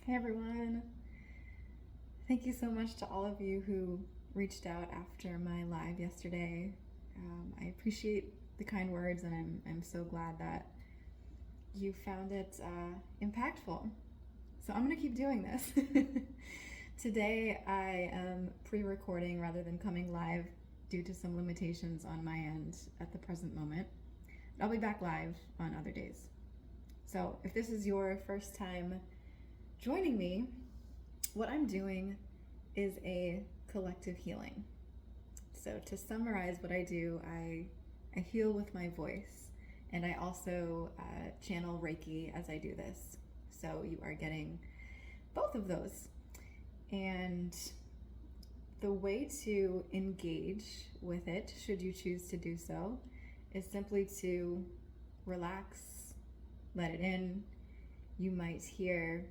Hey everyone. Thank you so much to all of you who reached out after my live yesterday. I appreciate the kind words, and I'm so glad that you found it impactful. So I'm going to keep doing this. Today I am pre-recording rather than coming live due to some limitations on my end at the present moment. I'll be back live on other days. So if this is your first time joining me, what I'm doing is a collective healing. So to summarize what I do, I heal with my voice, and I also channel Reiki as I do this. So you are getting both of those. And the way to engage with it, should you choose to do so, is simply to relax, let it in. You might hear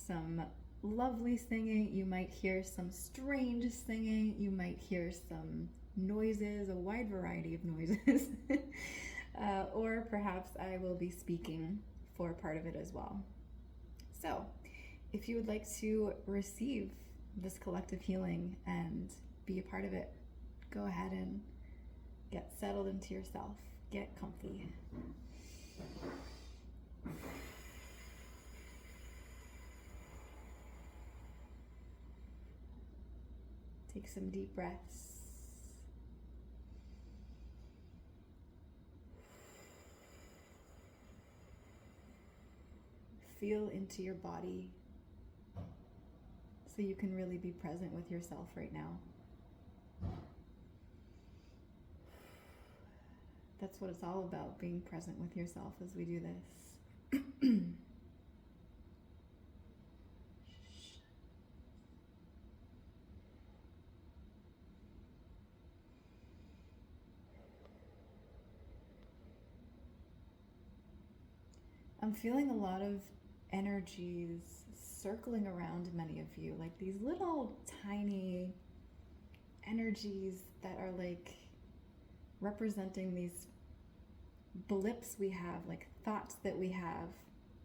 some lovely singing, you might hear some strange singing, you might hear some noises, a wide variety of noises, or perhaps I will be speaking for part of it as well. So, if you would like to receive this collective healing and be a part of it, go ahead and get settled into yourself, get comfy. Take some deep breaths. Feel into your body so you can really be present with yourself right now. That's what it's all about, being present with yourself as we do this. I'm feeling a lot of energies circling around many of you, like these little tiny energies that are like representing these blips we have, like thoughts that we have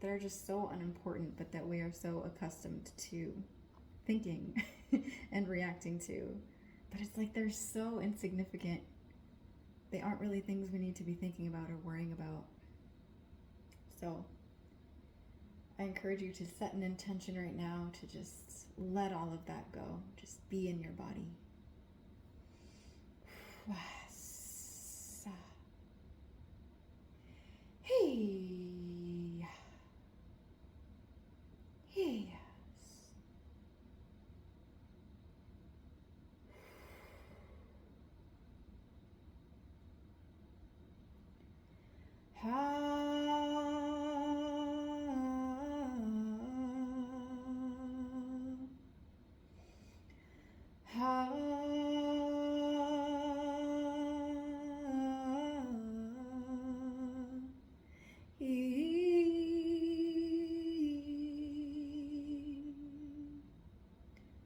that are just so unimportant, but that we are so accustomed to thinking and reacting to. But it's like they're so insignificant. They aren't really things we need to be thinking about or worrying about. So I encourage you to set an intention right now to just let all of that go. Just be in your body. Hey. Hey.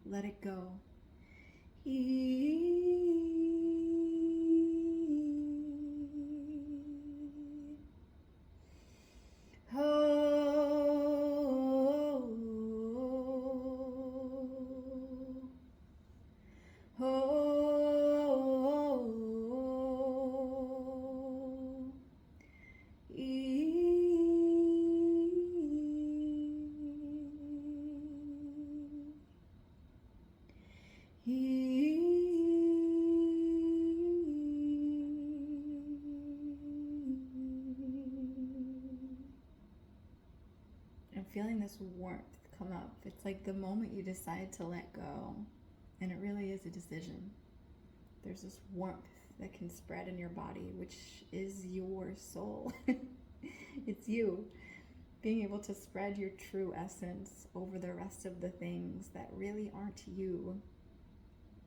Let it go. I'm feeling this warmth come up. It's like the moment you decide to let go, and it really is a decision. There's this warmth that can spread in your body, which is your soul. It's you being able to spread your true essence over the rest of the things that really aren't you,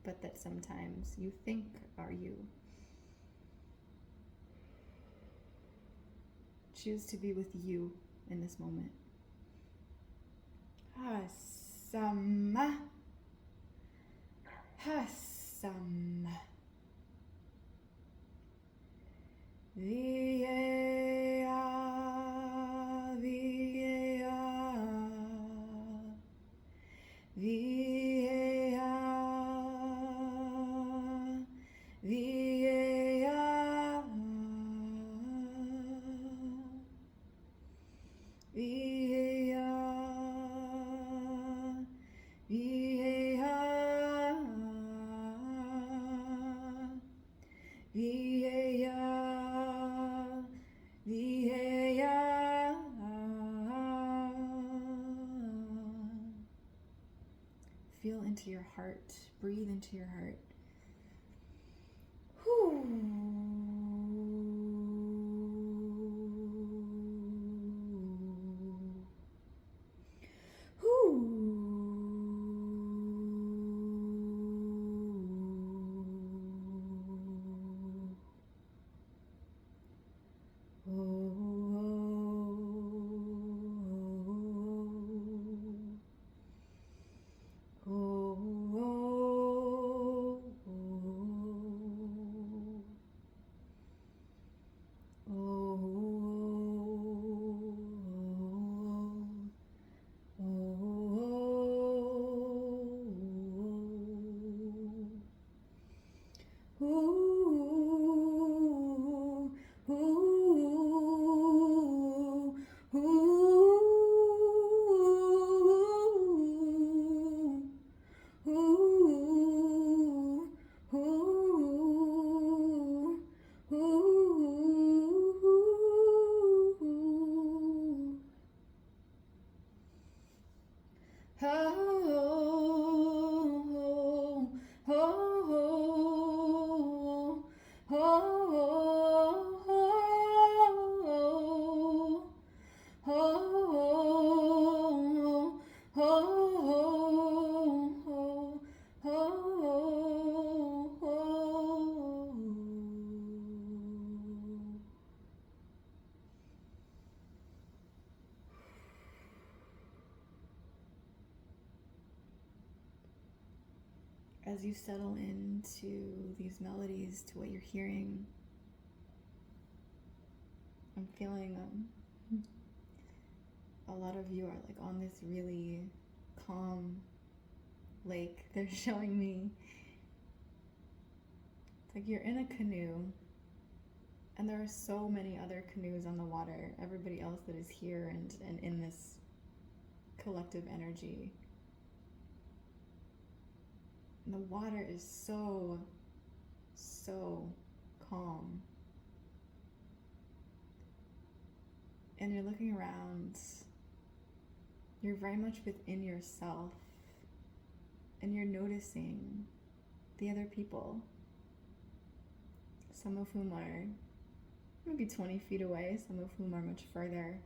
but that sometimes you think are you. Choose to be with you in this moment. Hasam. Hasam. Vieya. Vieya. feel into your heart. Breathe into your heart. Whew. As you settle into these melodies, to what you're hearing, I'm feeling a lot of you are like on this really calm lake. They're showing me it's like you're in a canoe and there are so many other canoes on the water, everybody else that is here and in this collective energy. And the water is so calm. And you're looking around, you're very much within yourself, and you're noticing the other people, some of whom are maybe 20 feet away, some of whom are much further.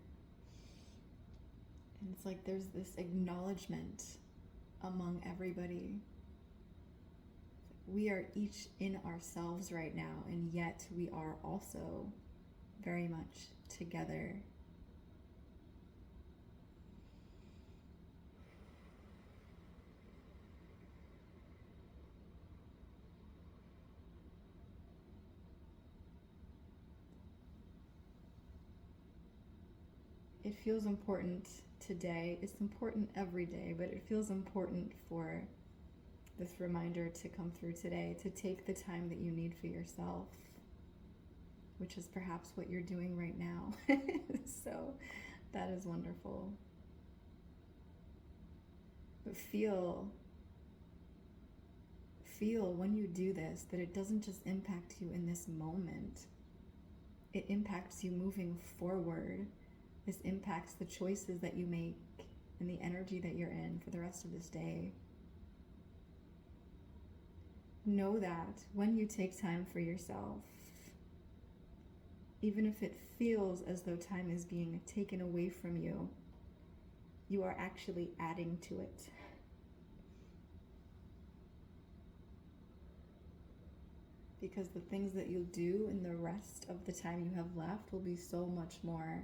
And it's like there's this acknowledgement among everybody. We are each in ourselves right now, and yet we are also very much together. It feels important today. It's important every day, but it feels important for this reminder to come through today, to take the time that you need for yourself, which is perhaps what you're doing right now. So that is wonderful. But feel when you do this that it doesn't just impact you in this moment. It impacts you moving forward. This impacts the choices that you make and the energy that you're in for the rest of this day. Know that when you take time for yourself, even if it feels as though time is being taken away from you, you are actually adding to it. Because the things that you'll do in the rest of the time you have left will be so much more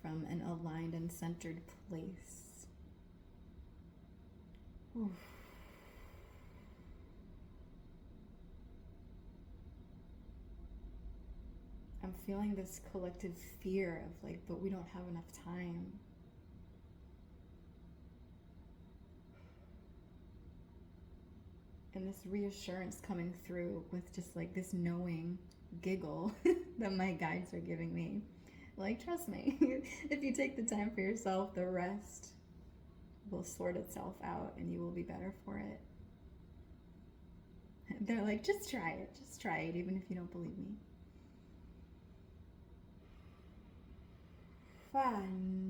from an aligned and centered place. Oof. I'm feeling this collective fear of like, but we don't have enough time. And this reassurance coming through with just like this knowing giggle that my guides are giving me. Like, trust me, if you take the time for yourself, the rest will sort itself out and you will be better for it. They're like, just try it, even if you don't believe me. Fun.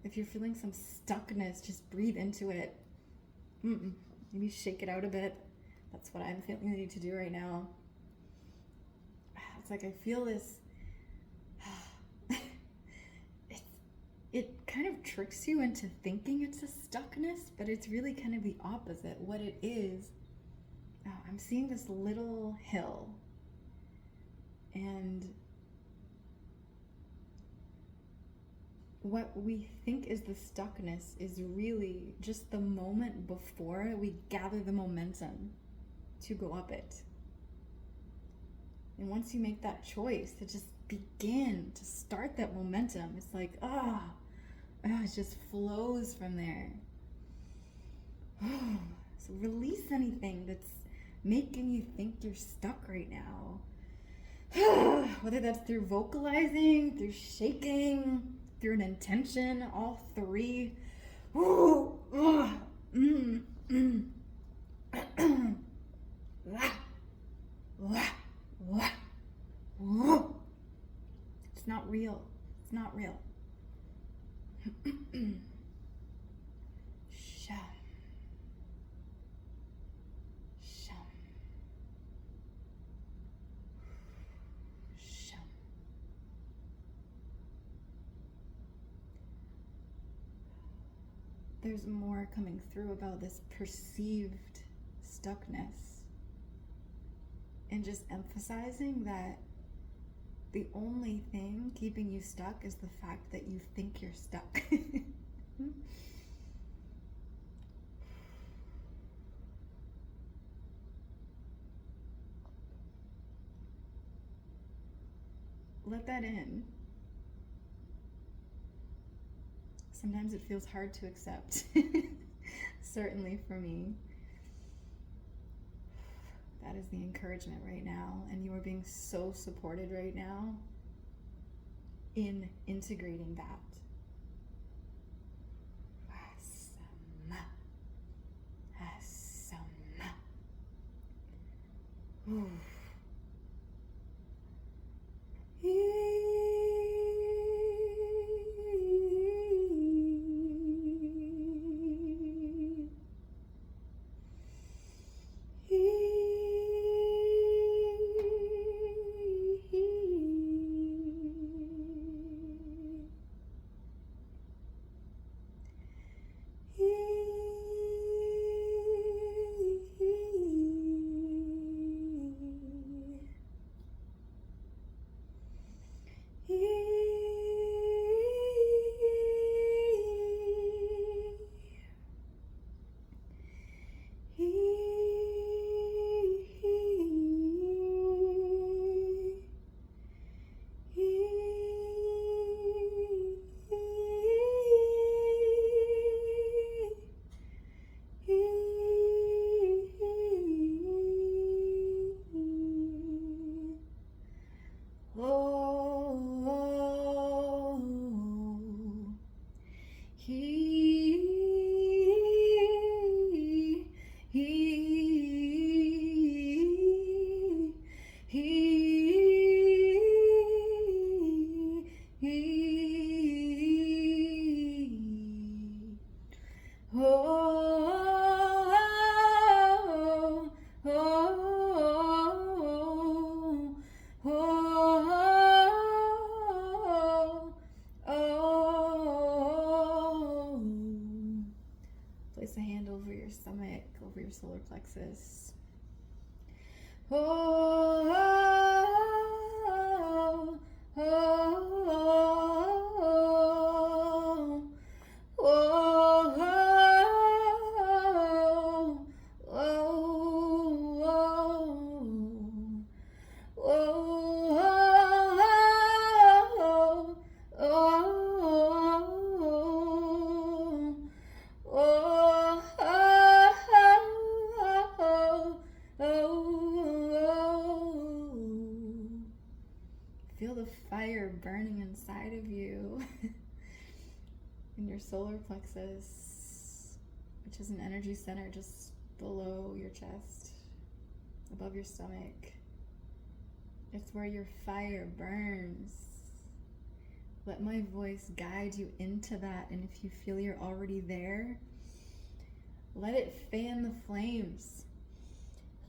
If you're feeling some stuckness, just breathe into it. Maybe shake it out a bit. That's what I'm feeling I need to do right now. It's like I feel this. It kind of tricks you into thinking it's a stuckness, but it's really kind of the opposite. What it is, I'm seeing this little hill, and what we think is the stuckness is really just the moment before we gather the momentum to go up it. And once you make that choice to just begin to start that momentum, it's like, it just flows from there. So release anything that's making you think you're stuck right now. Whether that's through vocalizing, through shaking, through an intention, all three. It's not real. It's not real. Shum. Shum. Shum. There's more coming through about this perceived stuckness, and just emphasizing that the only thing keeping you stuck is the fact that you think you're stuck. Let that in. Sometimes it feels hard to accept. Certainly for me. That is the encouragement right now, and you are being so supported right now in integrating that. Place a hand over your stomach, over your solar plexus. the fire burning inside of you in your solar plexus, which is an energy center just below your chest, above your stomach. It's where your fire burns. Let my voice guide you into that, and if you feel you're already there, let it fan the flames.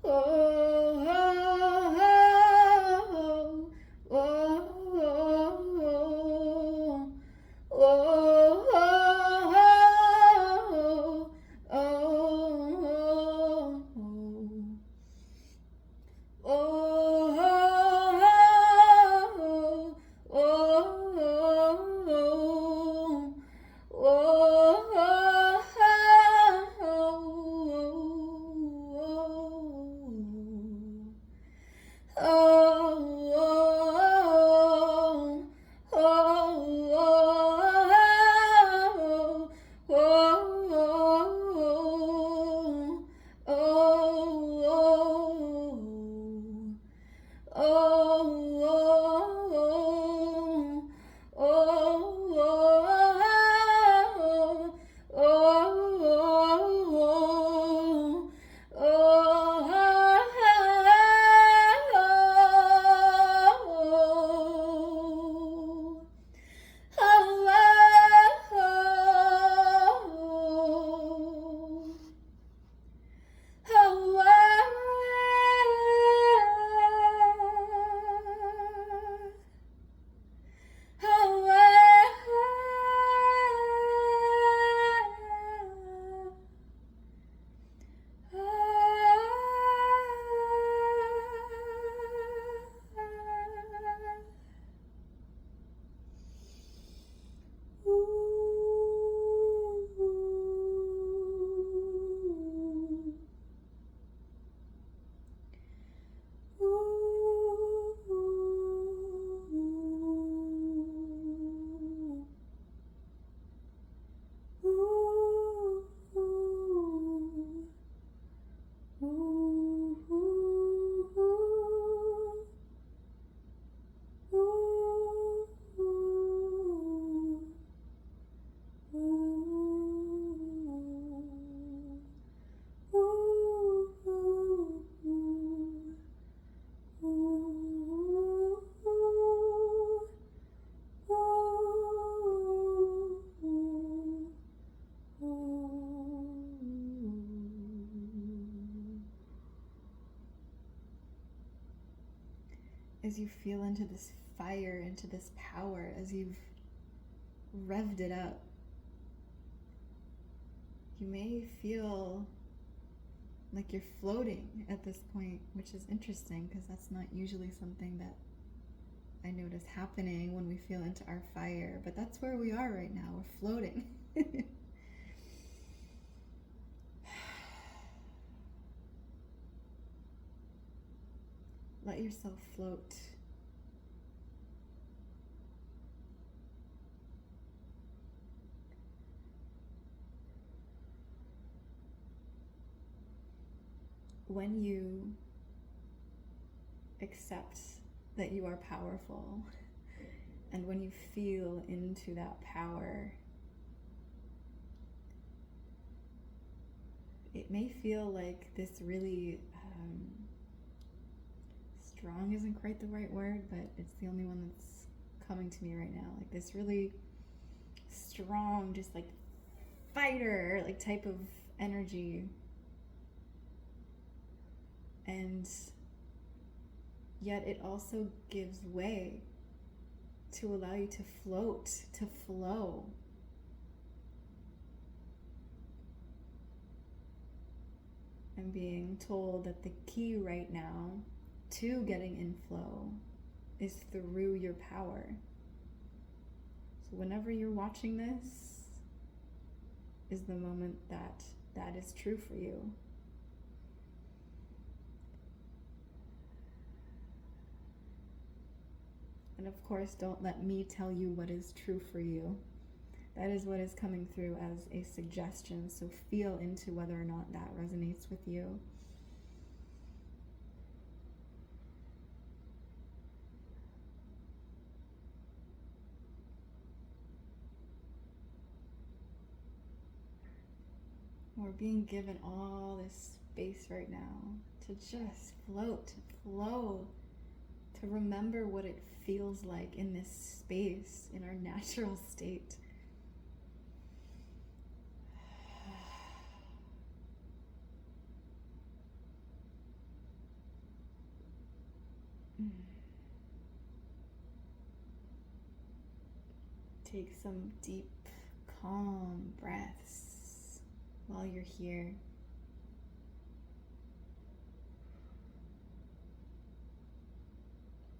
Oh, oh, oh, oh, oh, oh, oh, oh, oh, oh, as you feel into this fire, into this power, as you've revved it up, you may feel like you're floating at this point, which is interesting because that's not usually something that I notice happening when we feel into our fire, but that's where we are right now. We're floating. Let yourself float. When you accept that you are powerful, and when you feel into that power, it may feel like this really strong isn't quite the right word, but it's the only one that's coming to me right now. Like this really strong, just like fighter, like type of energy. And yet it also gives way to allow you to float, to flow. I'm being told that the key right now to getting in flow is through your power. So whenever you're watching this is the moment that that is true for you. And of course, don't let me tell you what is true for you. That is what is coming through as a suggestion, so feel into whether or not that resonates with you. we're being given all this space right now to just float, to flow, to remember what it feels like in this space, in our natural state. Take some deep, calm breaths while you're here.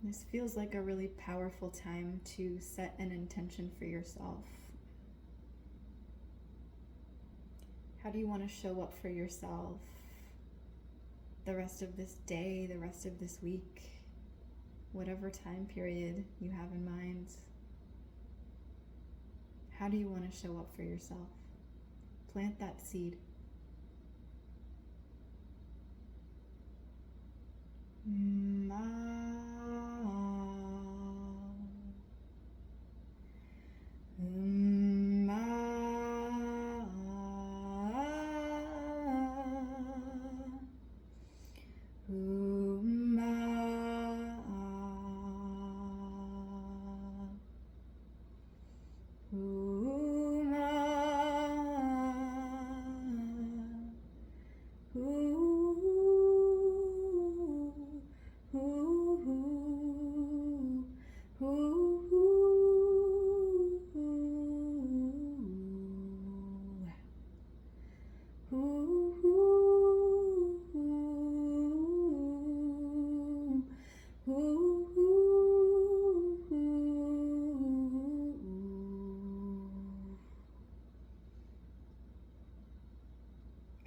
This feels like a really powerful time to set an intention for yourself. How do you want to show up for yourself the rest of this day, the rest of this week, whatever time period you have in mind? How do you want to show up for yourself? Plant that seed.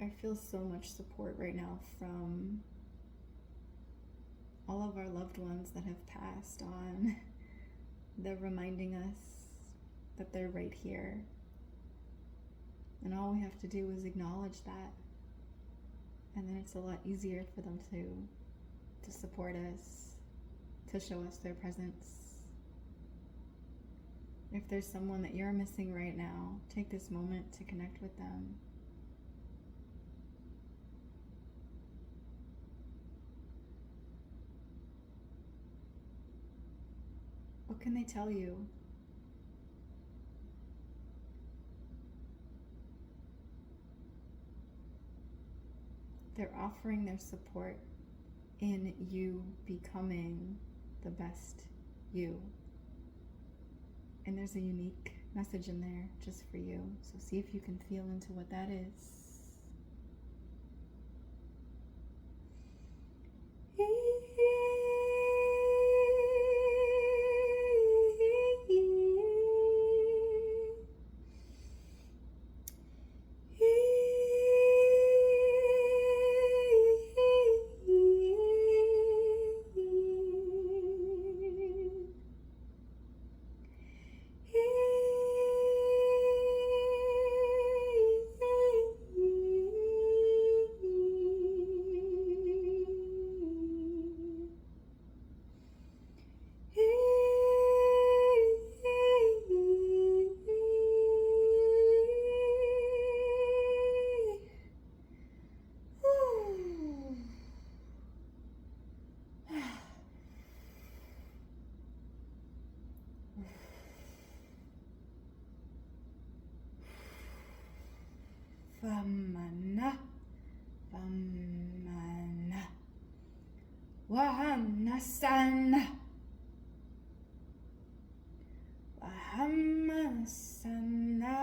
I feel so much support right now from all of our loved ones that have passed on. They're reminding us that they're right here. And all we have to do is acknowledge that. And then it's a lot easier for them to support us, to show us their presence. If there's someone that you're missing right now, take this moment to connect with them. What can they tell you? They're offering their support in you becoming the best you. And there's a unique message in there just for you. So see if you can feel into what that is. Vamana, Vamana, Vahamnasana, Vahamasana,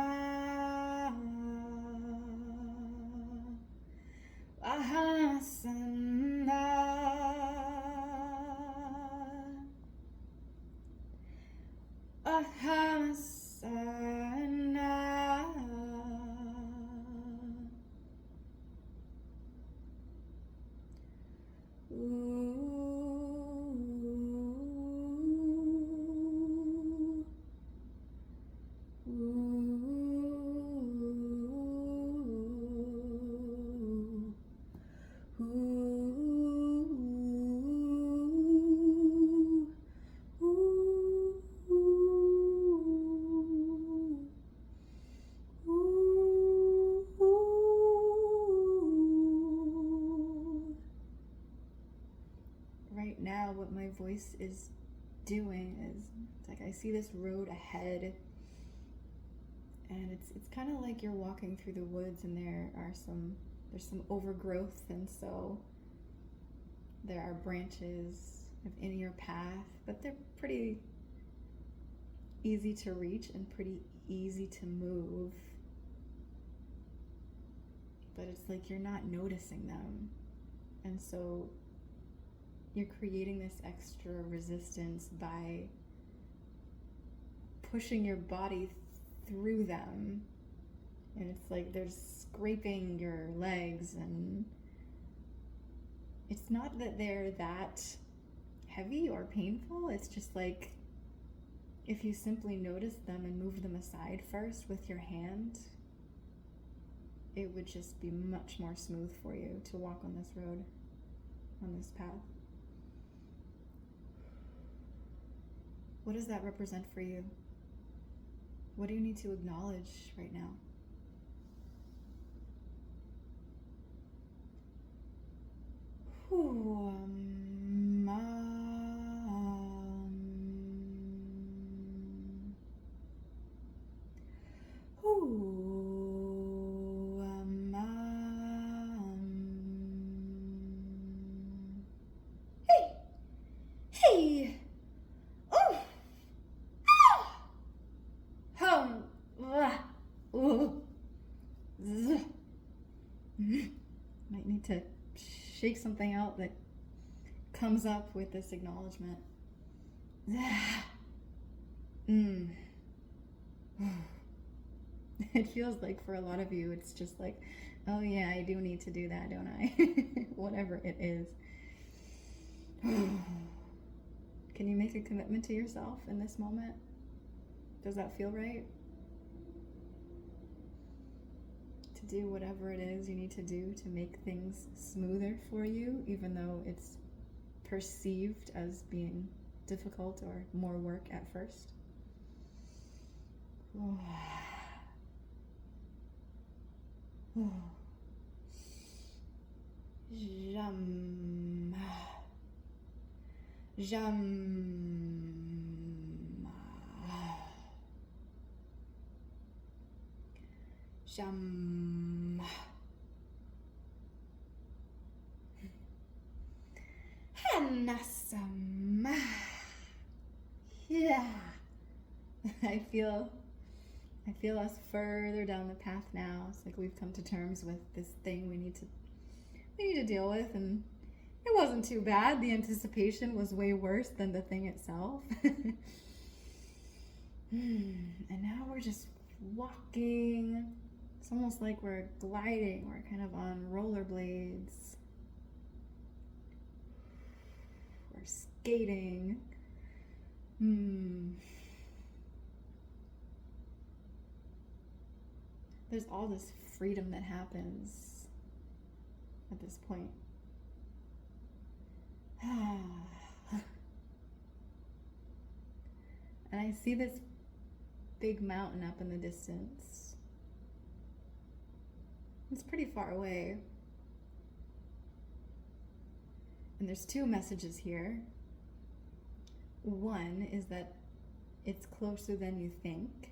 Vahamasana, Vahamasana. Ooh. doing is, it's like I see this road ahead, and it's kind of like you're walking through the woods, and there's some overgrowth, and so there are branches in your path, but they're pretty easy to reach and pretty easy to move. But it's like you're not noticing them. And so you're creating this extra resistance by pushing your body through them. And it's like there's scraping your legs, and it's not that they're that heavy or painful. It's just like if you simply notice them and move them aside first with your hand, it would just be much more smooth for you to walk on this road, on this path. What does that represent for you? What do you need to acknowledge right now? Hey! Oh! Might need to shake something out that comes up with this acknowledgement. It feels like for a lot of you, it's just like, oh yeah, I do need to do that, don't I? Whatever it is. Can you make a commitment to yourself in this moment? Does that feel right? To do whatever it is you need to do to make things smoother for you, even though it's perceived as being difficult or more work at first. Jam. Hanasam. Yeah. I feel us further down the path now. It's like we've come to terms with this thing we need to deal with, and it wasn't too bad. The anticipation was way worse than the thing itself. And now we're just walking. It's almost like we're gliding. We're kind of on rollerblades. We're skating. There's all this freedom that happens at this point. And I see this big mountain up in the distance. It's pretty far away. And there's two messages here. One is that it's closer than you think.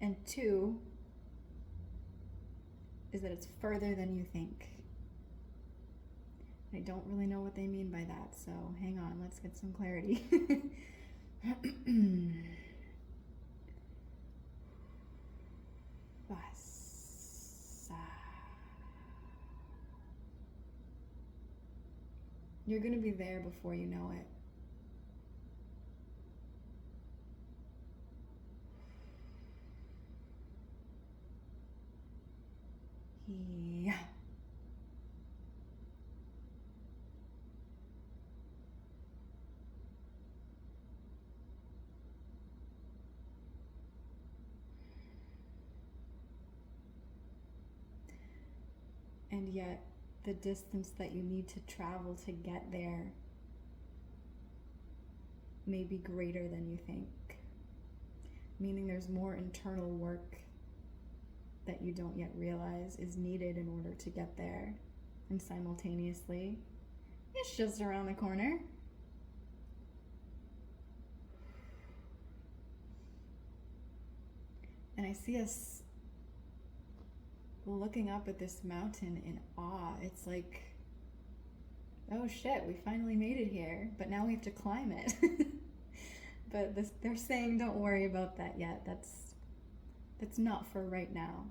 And two is that it's further than you think. I don't really know what they mean by that, so hang on, let's get some clarity. You're going to be there before you know it. Yeah. And yet, the distance that you need to travel to get there may be greater than you think. Meaning there's more internal work that you don't yet realize is needed in order to get there. And simultaneously, It's just around the corner. And I see us looking up at this mountain in awe. It's like, oh shit, we finally made it here, but now we have to climb it. But they're saying don't worry about that yet. That's not for right now.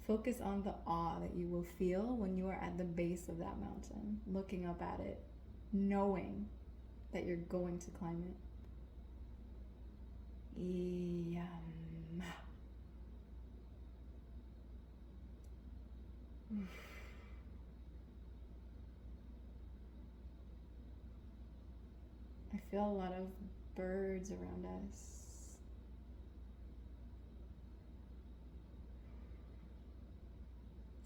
Focus on the awe that you will feel when you are at the base of that mountain, looking up at it, knowing that you're going to climb it. I feel a lot of birds around us.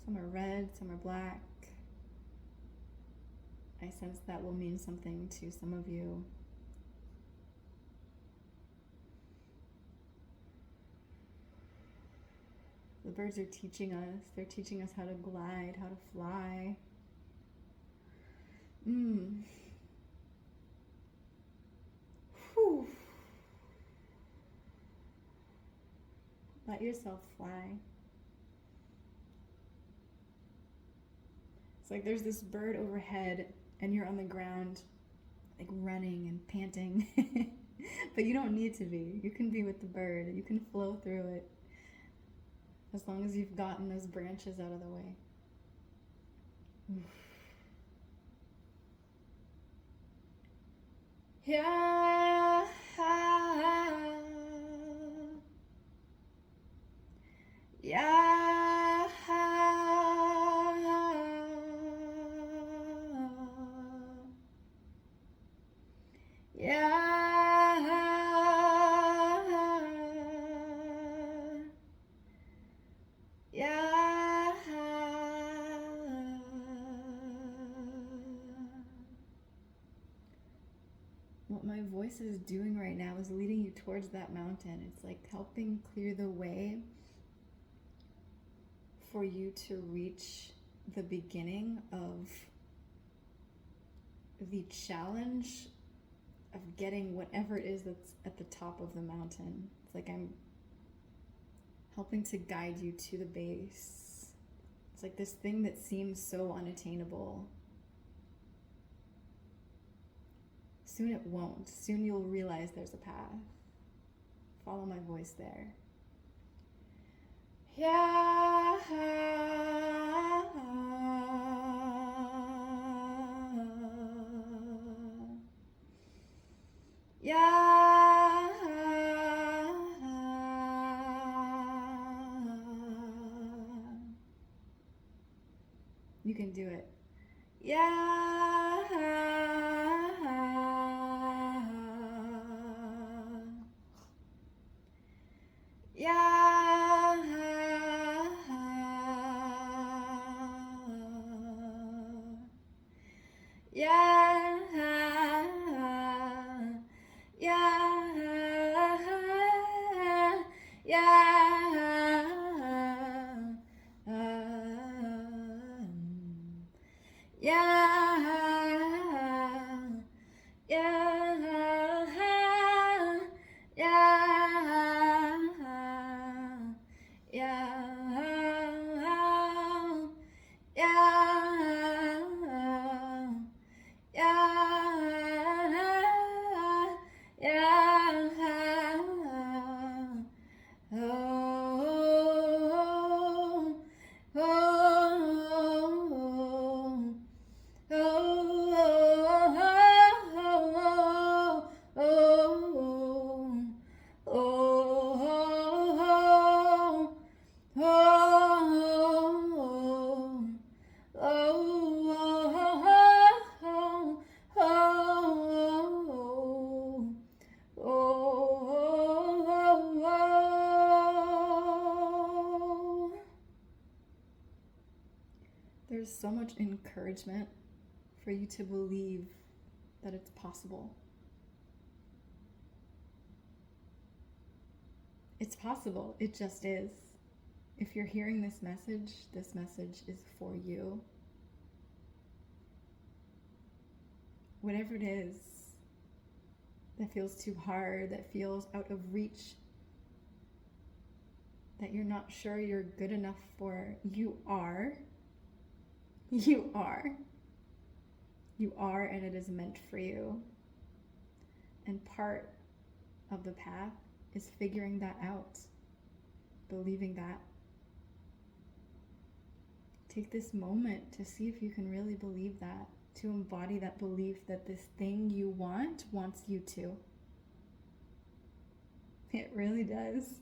Some are red, some are black. I sense that will mean something to some of you. The birds are teaching us. They're teaching us how to glide, how to fly. Whew. Let yourself fly. It's like there's this bird overhead and you're on the ground, like running and panting. But you don't need to be. You can be with the bird. You can flow through it. As long as you've gotten those branches out of the way. Yeah. Yeah. Yeah. Yeah. What my voice is doing right now is leading you towards that mountain. It's like helping clear the way for you to reach the beginning of the challenge of getting whatever it is that's at the top of the mountain. It's like I'm helping to guide you to the base. It's like this thing that seems so unattainable. Soon it won't. Soon you'll realize there's a path. Follow my voice there. Yeah. Yeah. You can do it. Yeah. Yeah. Yeah. Yeah. There's so much encouragement for you to believe that it's possible. It's possible. It just is. If you're hearing this message is for you. whatever it is that feels too hard, that feels out of reach, that you're not sure you're good enough for, you are. You are. You are, and it is meant for you. And part of the path is figuring that out, believing that. Take this moment to see if you can really believe that, to embody that belief that this thing you want wants you to. It really does.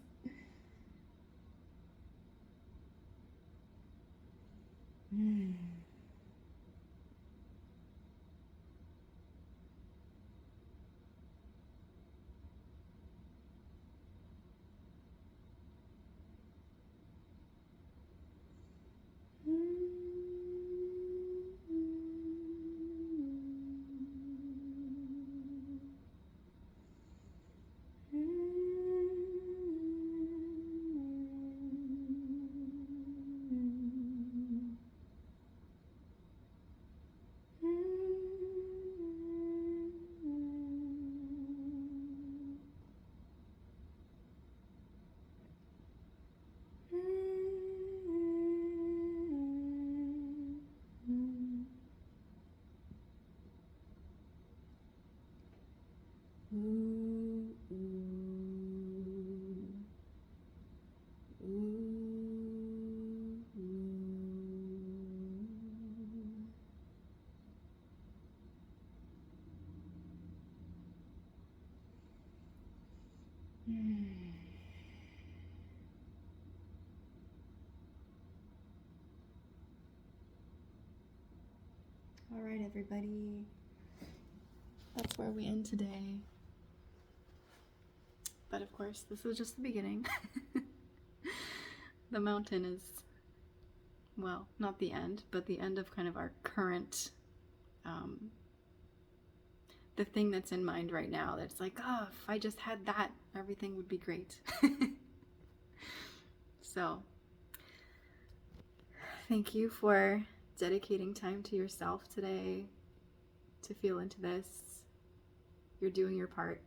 All right, everybody. That's where we end today. But of course, this is just the beginning. The mountain is, well, not the end, but the end of kind of our current, the thing that's in mind right now. That's like, oh, if I just had that, everything would be great. So, thank you for dedicating time to yourself today to feel into this. You're doing your part.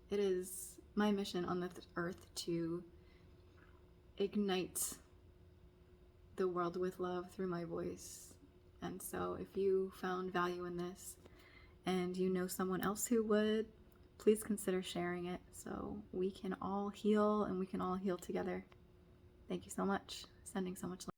It is my mission on this earth to ignite the world with love through my voice. And so if you found value in this and you know someone else who would, please consider sharing it so we can all heal and we can all heal together. Thank you so much. Sending so much love.